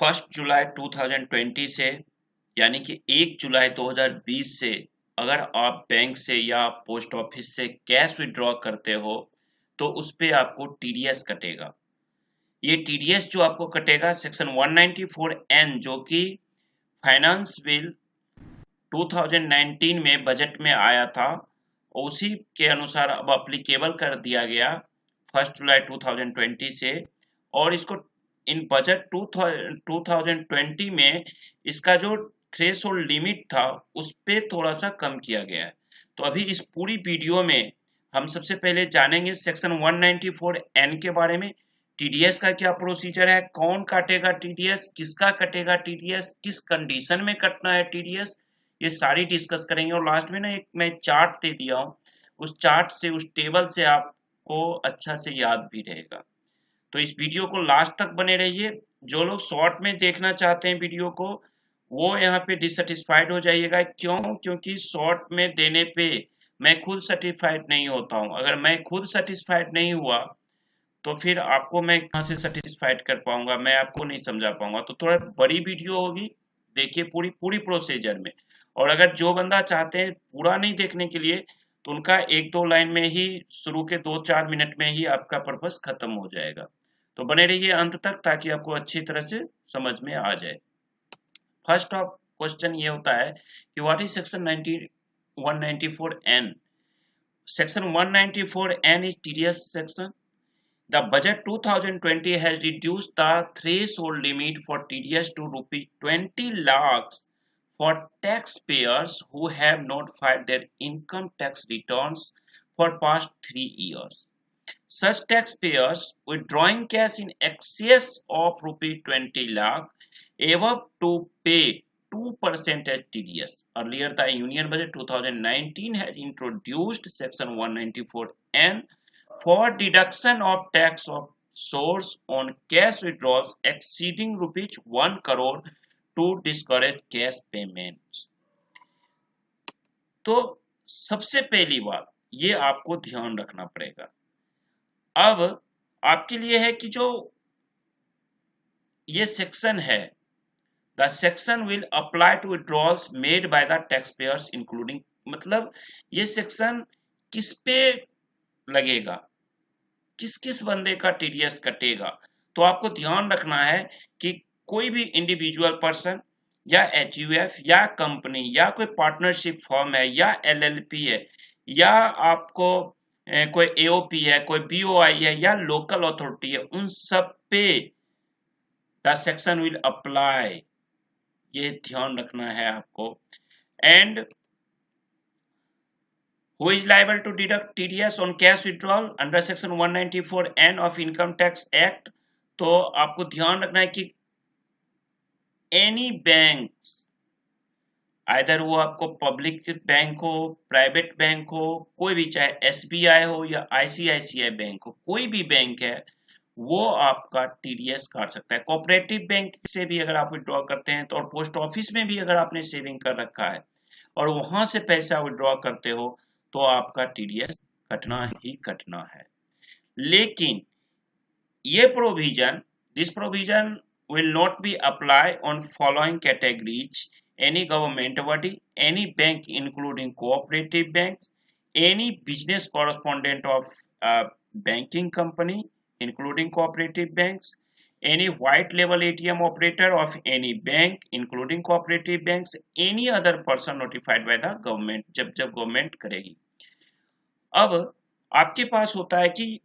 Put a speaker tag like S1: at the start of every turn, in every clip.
S1: 1 जुलाई 2020 से यानी कि 1 जुलाई 2020 से अगर आप बैंक से या पोस्ट ऑफिस से कैश विड्रॉ करते हो तो उस पे आपको टीडीएस कटेगा। ये टीडीएस जो आपको कटेगा सेक्शन 194 एन जो कि फाइनेंस बिल 2019 में बजट में आया था, उसी के अनुसार अब अप्लीकेबल कर दिया गया 1 जुलाई 2020 से। और इसको इन बजट 2020 में इसका जो थ्रेशोल्ड लिमिट था उस पे थोड़ा सा कम किया गया है। तो अभी इस पूरी वीडियो में हम सबसे पहले जानेंगे सेक्शन 194 एन के बारे में। टीडीएस का क्या प्रोसीजर है, कौन काटेगा टीडीएस, किसका कटेगा टीडीएस, किस कंडीशन में कटना है टीडीएस, ये सारी डिस्कस करेंगे। और लास्ट में ना एक मैं चार्ट दे दिया हूँ, उस चार्ट से उस टेबल से आपको अच्छा से याद भी रहेगा। तो इस वीडियो को लास्ट तक बने रहिए। जो लोग शॉर्ट में देखना चाहते हैं वीडियो को वो यहाँ पे डिससेटिस्फाइड हो जाइएगा। क्यों? क्योंकि शॉर्ट में देने पे मैं खुद सेटिस्फाइड नहीं होता हूँ। अगर मैं खुद सेटिस्फाइड नहीं हुआ तो फिर आपको मैं कहाँ से सेटिस्फाइड कर पाऊंगा, मैं आपको नहीं समझा पाऊंगा। तो थोड़ा बड़ी वीडियो होगी, देखिए पूरी पूरी प्रोसीजर में। और अगर जो बंदा चाहते हैं पूरा नहीं देखने के लिए तो उनका एक दो लाइन में ही शुरू के 2-4 मिनट में ही आपका पर्पस खत्म हो जाएगा। तो बने रहिए अंत तक ताकि आपको अच्छी तरह से समझ में आ जाए। फर्स्ट ऑफ क्वेश्चन ये होता है कि what is section 194 N. Section 194 N is TDS section. The budget 2020 has reduced the threshold limit for TDS to rupees 20 lakhs for taxpayers who have not filed their income tax returns for past 3 years. Such taxpayers withdrawing cash in excess of rupees 20 lakh above to pay 2% as TDS. Earlier, the Union Budget 2019 has introduced Section 194N for deduction of tax of source on cash withdrawals exceeding rupees 1 crore to discourage cash payments. तो सबसे पहली बात ये आपको ध्यान रखना पड़ेगा। अब आपके लिए है कि जो ये सेक्शन है, the section will apply to withdrawals made by the tax payers including, मतलब ये सेक्शन किस पे लगेगा, किस किस बंदे का टीडीएस कटेगा। तो आपको ध्यान रखना है कि कोई भी इंडिविजुअल पर्सन या एचयूएफ या कंपनी या कोई पार्टनरशिप फर्म है या एलएलपी है या आपको कोई एओपी है, कोई बीओआई है या लोकल अथॉरिटी है, उन सब पे द सेक्शन विल अप्लाई, ये ध्यान रखना है आपको। And who is liable to deduct TDS on cash withdrawal under section 194N of Income Tax Act। तो आपको ध्यान रखना है कि एनी बैंक, आइदर वो आपको पब्लिक बैंक हो, प्राइवेट बैंक हो, कोई भी, चाहे एसबीआई हो या आईसीआईसीआई बैंक हो, कोई भी बैंक है वो आपका टीडीएस काट सकता है। कोऑपरेटिव बैंक से भी अगर आप विड्रॉ करते हैं तो, और पोस्ट ऑफिस में भी अगर आपने सेविंग कर रखा है और वहां से पैसा विड्रॉ करते हो तो आपका टीडीएस कटना ही कटना है। लेकिन ये provision, this provision will not be applied on following categories: any government body, any bank including cooperative banks, any business correspondent of a banking company including cooperative banks, any white label ATM operator of any bank including cooperative banks, any other person notified by the government, जब जब government करेगी। अब आपके पास होता है कि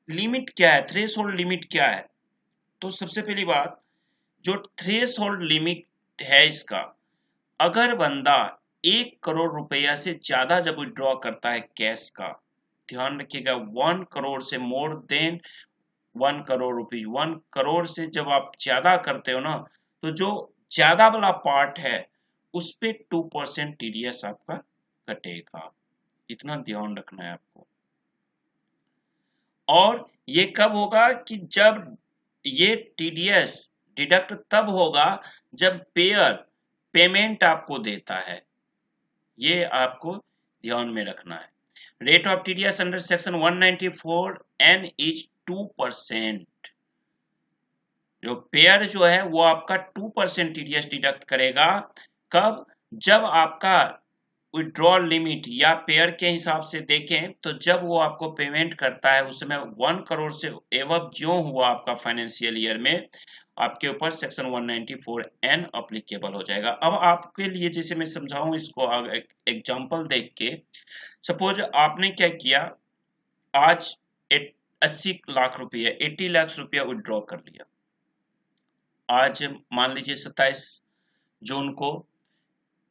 S1: limit क्या है, थ्रेशोल्ड लिमिट क्या है। तो सबसे पहली बात, जो थ्रेशोल्ड लिमिट है इसका, अगर बंदा 1 करोड़ रुपया से ज्यादा जब विड्रॉ करता है कैश का, ध्यान रखिएगा 1 करोड़ से more than 1 crore rupees, 1 crore से जब आप ज्यादा करते हो ना, तो जो ज्यादा वाला पार्ट है उस पे 2% टीडीएस आपका कटेगा। इतना ध्यान रखना है आपको। और ये कब होगा कि जब ये टीडीएस डिडक्ट तब होगा जब पेयर पेमेंट आपको देता है, ये आपको ध्यान में रखना है। Rate of TDS under section 194N is 2%। जो पेयर जो है वो आपका 2% टीडीएस डिडक्ट करेगा। कब? जब आपका विड्रॉल लिमिट या पेयर के हिसाब से देखें तो जब वो आपको पेमेंट करता है उस समय 1 करोड़ से एवं जो हुआ आपका फाइनेंशियल ईयर में, आपके ऊपर सेक्शन 194N अप्लीकेबल हो जाएगा। अब आपके लिए जैसे मैं समझाऊं इसको एग्जांपल देख के, सपोज आपने क्या किया, आज 80 लाख रुपया 80 लाख रुपया विड्रॉ कर लिया। आज मान लीजिए 27 जून को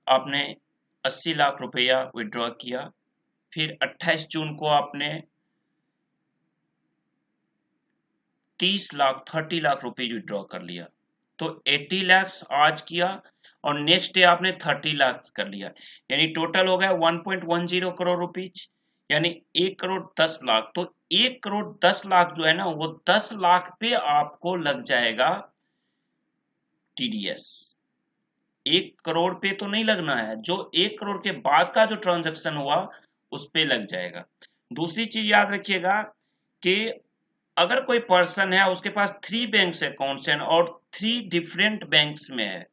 S1: आपने 80 लाख रुपया विड्रॉ किया, फिर 28 जून को आपने 30 लाख रुपए विड्रॉ कर लिया। तो 80 लाख आज किया और नेक्स्ट डे आपने 30 लाख कर लिया, यानी टोटल हो गया 1.10 करोड़ रुपीज, यानी 1 करोड़ 10 लाख। तो 1 करोड़ 10 लाख जो है ना, वो 10 लाख पे आपको लग जाएगा टीडीएस। 1 करोड़ पे तो नहीं लगना है, जो 1 करोड़ के बाद का जो ट्रांजैक्शन हुआ उस पे लग जाएगा। दूसरी चीज याद रखिएगा कि अगर कोई पर्सन है उसके पास 3 बैंक अकाउंट्स हैं और 3 डिफरेंट बैंक्स में है,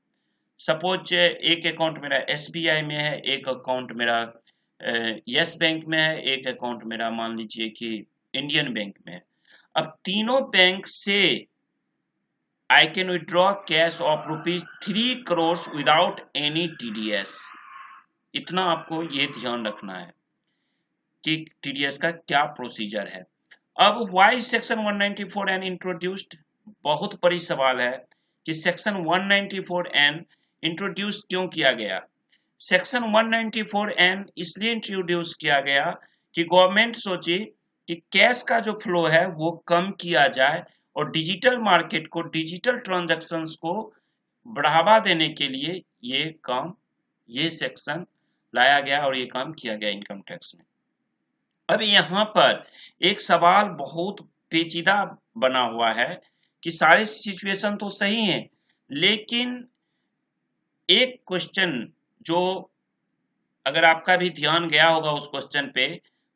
S1: सपोज एक अकाउंट मेरा एसबीआई में है, एक अकाउंट मेरा यस बैंक में है, एक अकाउंट मेरा मान लीजिए कि इंडियन बैंक में है। अब तीनों बैंक से I can withdraw cash of rupees 3 crores without any TDS। इतना आपको ये ध्यान रखना है कि टीडीएस का क्या प्रोसीजर है। अब व्हाई सेक्शन 194N इंट्रोड्यूस्ड, बहुत बड़ी सवाल है कि सेक्शन 194N इंट्रोड्यूस क्यों किया गया। सेक्शन 194N इसलिए इंट्रोड्यूस किया गया कि गवर्नमेंट सोची कि कैश का जो फ्लो है वो कम किया जाए और डिजिटल मार्केट को, डिजिटल ट्रांजैक्शंस को बढ़ावा देने के लिए ये सेक्शन लाया गया और ये काम किया गया इनकम टैक्स में। अब यहाँ पर एक सवाल बहुत पेचीदा बना हुआ है कि सारे सिचुएशन तो सही हैं, लेकिन एक क्वेश्चन जो अगर आपका भी ध्यान गया होगा उस क्वेश्चन पे,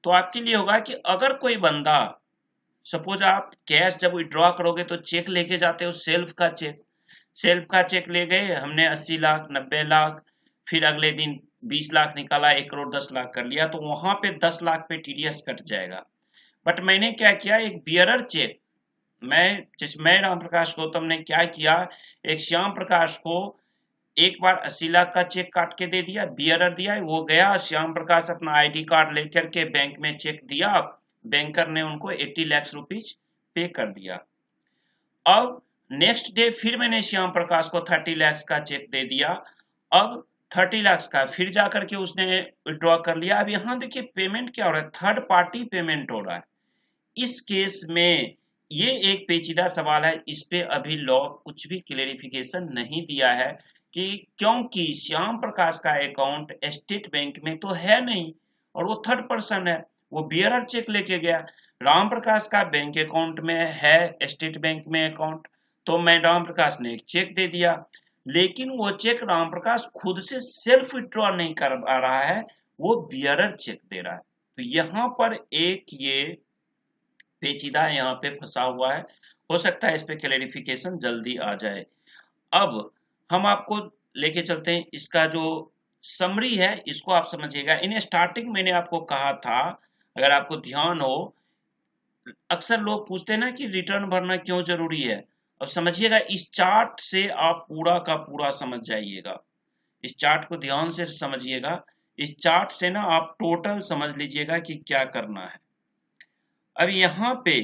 S1: तो आपके लिए होगा कि अगर कोई बंदा, सपोज आप कैश जब विड्रॉ करोगे तो चेक लेके जाते हो, सेल्फ का चेक ले गए हमने 80 लाख 90 लाख, फिर अगले दिन 20 लाख निकाला, 1 करोड़ 10 लाख कर लिया, तो वहां पे 10 लाख पे टीडीएस कट जाएगा। बट मैंने क्या किया, एक बियरर चेक, मैं राम प्रकाश गौतम ने क्या किया, एक श्याम प्रकाश को एक बार 80 लाख का चेक काट के दे दिया, बियरर दिया, वो गया, श्याम प्रकाश अपना आईडी कार्ड लेकर के बैंक में चेक दिया, बैंकर ने उनको 80 लाख रुपीज पे कर दिया। अब नेक्स्ट डे फिर मैंने श्याम प्रकाश को 30 लाख का चेक दे दिया, अब 30 लाख का फिर जाकर के उसने विड्रॉ कर लिया। अब यहाँ देखिए पेमेंट क्या हो रहा है, थर्ड पार्टी पेमेंट हो रहा है। इस केस में ये एक पेचीदा सवाल है, इस पे अभी लॉ कुछ भी क्लेरिफिकेशन नहीं दिया है कि क्योंकि श्याम प्रकाश का अकाउंट स्टेट बैंक में तो है नहीं और वो थर्ड पर्सन है, वो बियरर चेक लेके गया। राम प्रकाश का बैंक अकाउंट में है, स्टेट बैंक में अकाउंट, तो मैं राम प्रकाश ने एक चेक दे दिया, लेकिन वो चेक राम प्रकाश खुद से सेल्फ विड्रॉ नहीं कर पा रहा है, वो बियरर चेक दे रहा है। तो यहाँ पर एक ये पेचीदा यहाँ पे फंसा हुआ है, हो सकता है इस पे क्लैरिफिकेशन जल्दी आ जाए। अब हम आपको लेके चलते हैं, इसका जो समरी है इसको आप समझिएगा। इन स्टार्टिंग मैंने आपको कहा था, अगर आपको ध्यान हो, अक्सर लोग पूछते हैं ना कि रिटर्न भरना क्यों जरूरी है। अब समझिएगा, इस चार्ट से आप पूरा का पूरा समझ जाइएगा, इस चार्ट को ध्यान से समझिएगा, इस चार्ट से ना आप टोटल समझ लीजिएगा कि क्या करना है। अब यहाँ पे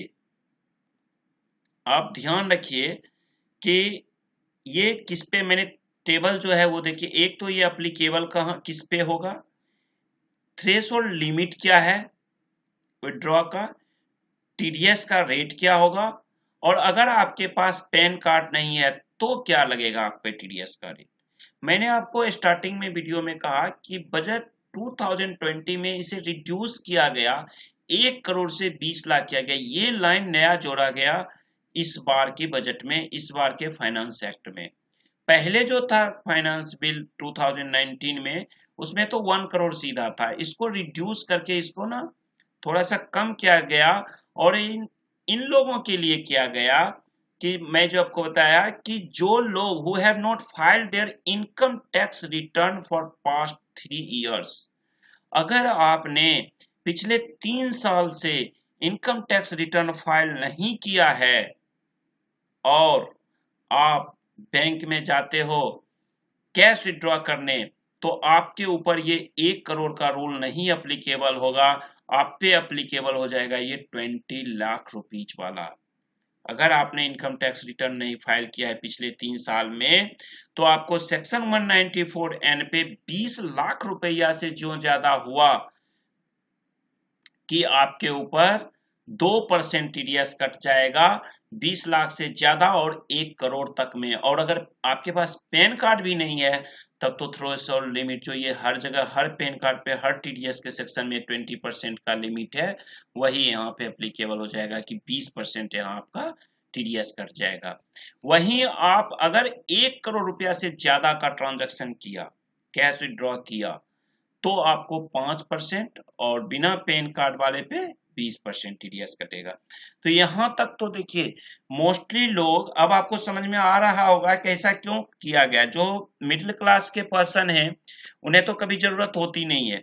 S1: आप ध्यान रखिए कि ये किस पे मैंने टेबल जो है वो देखिए, एक तो ये एप्लीकेबल कहाँ किस पे होगा, थ्रेशोल्ड लिमिट क्या है विड्रॉ का, टीडीएस का रेट क्या होगा, और अगर आपके पास पैन कार्ड नहीं है तो क्या लगेगा आप पे टीडीएस का रेट। मैंने आपको स्टार्टिंग में वीडियो में कहा कि बजट 2020 में इसे रिड्यूस किया गया, 1 करोड़ से 20 लाख किया गया। ये लाइन नया जोड़ा गया इस बार की बजट में, इस बार के फाइनेंस एक्ट में। पहले जो था फाइनेंस बिल 2019 में, उसमें तो 1 करोड़ सीधा था, इसको रिड्यूस करके इसको ना थोड़ा सा कम किया गया और इन लोगों के लिए किया गया कि मैं जो आपको बताया कि जो लोग who have not filed there income tax return for past 3 years, अगर आपने पिछले 3 साल से इनकम टैक्स रिटर्न फाइल नहीं किया है और आप बैंक में जाते हो कैश विड्रॉ करने, तो आपके ऊपर ये 1 करोड़ का रूल नहीं अप्लीकेबल होगा, आप पे अप्लीकेबल हो जाएगा ये 20 लाख रुपीज वाला। अगर आपने इनकम टैक्स रिटर्न नहीं फाइल किया है पिछले 3 साल में, तो आपको सेक्शन 194 एन पे 20 लाख रुपया से जो ज्यादा हुआ कि आपके ऊपर 2% टीडीएस कट जाएगा, 20 लाख से ज्यादा और 1 करोड़ तक में। और अगर आपके पास पैन कार्ड भी नहीं है तब तो थ्रेशोल्ड लिमिट जो ये हर जगह हर पैन कार्ड पे हर टीडीएस के सेक्शन में 20% का लिमिट है, वही यहाँ पे एप्लीकेबल हो जाएगा कि 20% यहाँ आपका टीडीएस कट जाएगा। वहीं आप अगर 1 करोड़ रुपया से ज्यादा का ट्रांजैक्शन किया, कैश विड्रॉ किया, तो आपको 5% और बिना पैन कार्ड वाले पे 20% टीडीएस कटेगा। तो यहां तक तो देखिए मोस्टली लोग, अब आपको समझ में आ रहा होगा कि ऐसा क्यों किया गया। जो मिडिल क्लास के पर्सन हैं उन्हें तो कभी जरूरत होती नहीं है।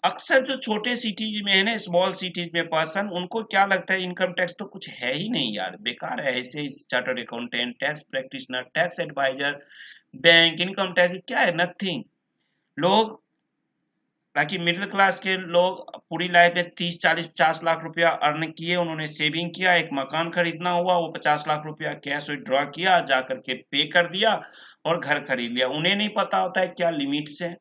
S1: अक्सर जो छोटे सिटीज में है ना, स्मॉल सिटीज में पर्सन, उनको क्या लगता है इनकम टैक्स तो कुछ है ही नहीं यार, बेकार है, ऐसे chartered accountant, tax practitioner, tax advisor, bank, income tax क्या है, नथिंग। लोग, ताकि मिडिल क्लास के लोग पूरी लाइफ में 30, 40, 50 लाख रुपया अर्न किए, उन्होंने सेविंग किया, एक मकान खरीदना हुआ, वो 50 लाख रुपया कैश विड्रॉ किया, जाकर के पे कर दिया और घर खरीद लिया। उन्हें नहीं पता होता है क्या लिमिट्स है,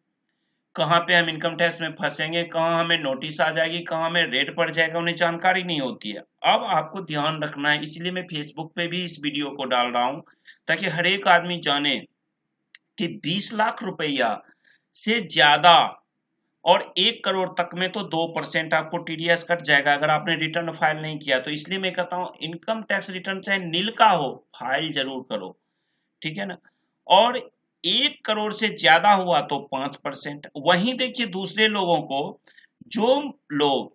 S1: कहाँ पे हम इनकम टैक्स में फंसेंगे, कहाँ हमें नोटिस आ जाएगी, कहाँ हमें रेड पड़ जाएगा, उन्हें जानकारी नहीं होती है। अब आपको ध्यान रखना है, इसलिए मैं फेसबुक पे भी इस वीडियो को डाल रहा हूँ ताकि हर एक आदमी जाने कि 20 लाख रुपया से ज्यादा और 1 करोड़ तक में तो 2% आपको टीडीएस कट जाएगा अगर आपने रिटर्न फाइल नहीं किया। तो इसलिए मैं कहता हूं इनकम टैक्स रिटर्न चाहे नील का हो, फाइल जरूर करो, ठीक है ना। और 1 करोड़ से ज्यादा हुआ तो 5%। वहीं देखिए दूसरे लोगों को, जो लोग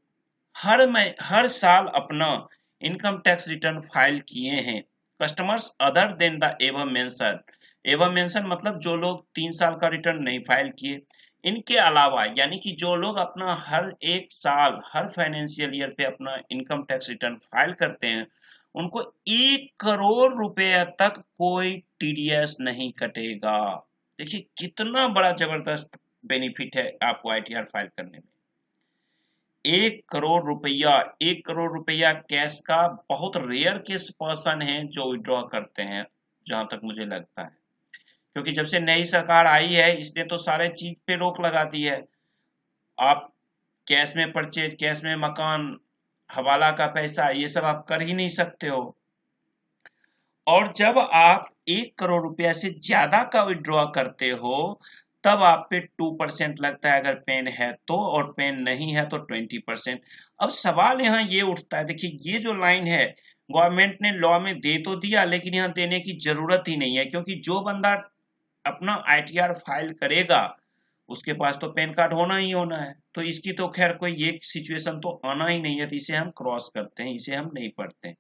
S1: हर साल अपना इनकम टैक्स रिटर्न फाइल किए हैं, कस्टमर्स अदर देन द एवं मेंशन मतलब जो लोग 3 साल का रिटर्न नहीं फाइल किए, इनके अलावा यानी कि जो लोग अपना हर एक साल हर फाइनेंशियल ईयर पे अपना इनकम टैक्स रिटर्न फाइल करते हैं, उनको 1 करोड़ रुपए तक कोई टीडीएस नहीं कटेगा। देखिए कितना बड़ा जबरदस्त बेनिफिट है आपको आईटीआर फाइल करने में। 1 करोड़ रुपया कैश का बहुत रेयर केस पर्सन है जो विड्रॉ करते हैं, जहां तक मुझे लगता है, क्योंकि जब से नई सरकार आई है इसने तो सारे चीज पे रोक लगा दी है। आप कैश में परचेज, कैश में मकान, हवाला का पैसा, ये सब आप कर ही नहीं सकते हो। और जब आप 1 करोड़ रुपया से ज्यादा का विड्रॉ करते हो तब आप पे 2% लगता है अगर पेन है तो, और पेन नहीं है तो 20%। अब सवाल यहाँ ये उठता है, देखिए ये जो लाइन है गवर्नमेंट ने लॉ में दे तो दिया, लेकिन यहाँ देने की जरूरत ही नहीं है, क्योंकि जो बंदा अपना आईटीआर फाइल करेगा उसके पास तो पैन कार्ड होना ही होना है। तो इसकी तो खैर कोई ये सिचुएशन तो आना ही नहीं है, तो इसे हम क्रॉस करते हैं, इसे हम नहीं पढ़ते।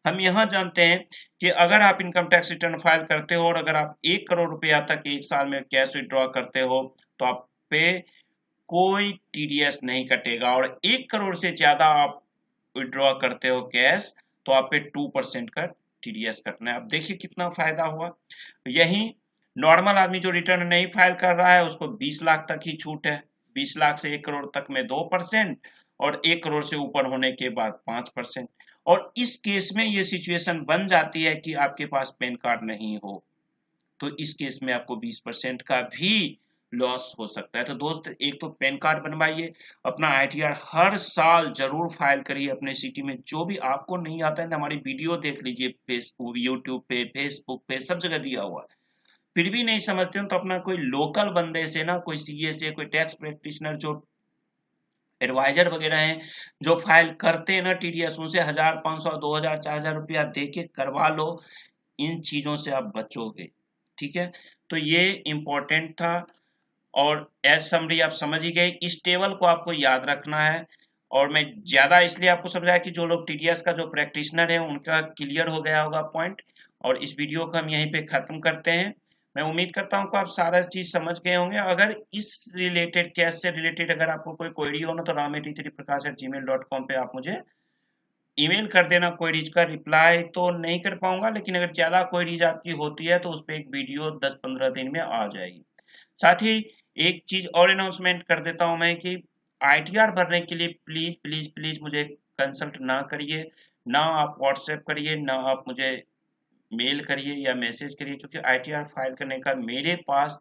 S1: हम यहाँ जानते हैं कि अगर आप इनकम टैक्स रिटर्न फाइल करते हो और अगर आप 1 करोड़ रुपया तक एक साल में कैश विड्रॉ करते हो तो आप पे कोई टीडीएस नहीं कटेगा, और 1 करोड़ से ज्यादा आप विड्रॉ करते हो कैश तो आप पे 2% का टीडीएस कटना है। अब देखिए कितना फायदा हुआ। यही नॉर्मल आदमी जो रिटर्न नहीं फाइल कर रहा है उसको 20 लाख तक ही छूट है, 20 लाख से 1 करोड़ तक में 2% और 1 करोड़ से ऊपर होने के बाद 5%। और इस केस में ये सिचुएशन बन जाती है कि आपके पास पैन कार्ड नहीं हो, तो इस केस में आपको 20% का भी लॉस हो सकता है। तो दोस्त, एक तो पैन कार्ड बनवाइए, अपना आईटीआर हर साल जरूर फाइल करिए अपने सिटी में। जो भी आपको नहीं आता है ना, हमारी वीडियो देख लीजिए, फेसबुक, यूट्यूब पे, फेसबुक पे, सब जगह दिया हुआ है। फिर भी नहीं समझते हो तो अपना कोई लोकल बंदे से ना, कोई सीए से, कोई टैक्स प्रैक्टिशनर जो एडवाइजर वगैरह हैं जो फाइल करते हैं ना टीडीएस, उनसे 1000, 500, 2000, 4000 रुपया दे के करवा लो, इन चीजों से आप बचोगे। ठीक है, तो ये इंपॉर्टेंट था और एज समरी आप समझ ही गए। इस टेबल को आपको याद रखना है, और मैं ज्यादा इसलिए आपको समझाया कि जो लोग टीडीएस का जो प्रैक्टिशनर है उनका क्लियर हो गया होगा पॉइंट। और इस वीडियो को हम यहीं पे खत्म करते हैं। मैं उम्मीद करता हूँ कि आप सारा चीज समझ गए होंगे। अगर इस रिलेटेड, कैश से रिलेटेड अगर आपको कोई क्वेरी हो ना, तो ram83prakash@gmail.com पे आप मुझे ईमेल कर देना। क्वेरीज का रिप्लाई तो नहीं कर पाऊंगा, लेकिन अगर ज्यादा क्वेरीज आपकी होती है तो उस पर एक वीडियो 10-15 दिन में आ जाएगी। साथ ही एक चीज और अनाउंसमेंट कर देता हूं मैं कि ITR भरने के लिए प्लीज प्लीज प्लीज मुझे कंसल्ट ना करिए, ना आप व्हाट्सएप करिए, ना आप मुझे मेल करिए या मैसेज करिए, क्योंकि ITR फाइल करने का मेरे पास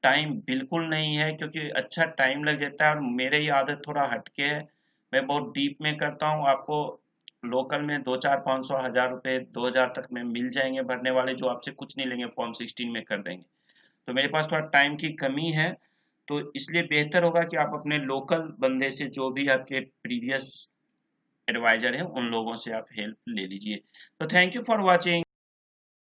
S1: टाइम बिल्कुल नहीं है, क्योंकि अच्छा टाइम लग जाता है और मेरे ही आदत थोड़ा हटके है। मैं बहुत डीप में करता हूँ। आपको लोकल में 2-4-500 1000 रुपए 2000 तक में मिल जाएंगे भरने वाले, जो आपसे कुछ नहीं लेंगे, फॉर्म 16 में कर देंगे। तो मेरे पास थोड़ा टाइम की कमी है, तो इसलिए बेहतर होगा कि आप अपने लोकल बंदे से, जो भी आपके प्रीवियस एडवाइजर हैं, उन लोगों से आप हेल्प ले लीजिए। तो थैंक यू फॉर वॉचिंग।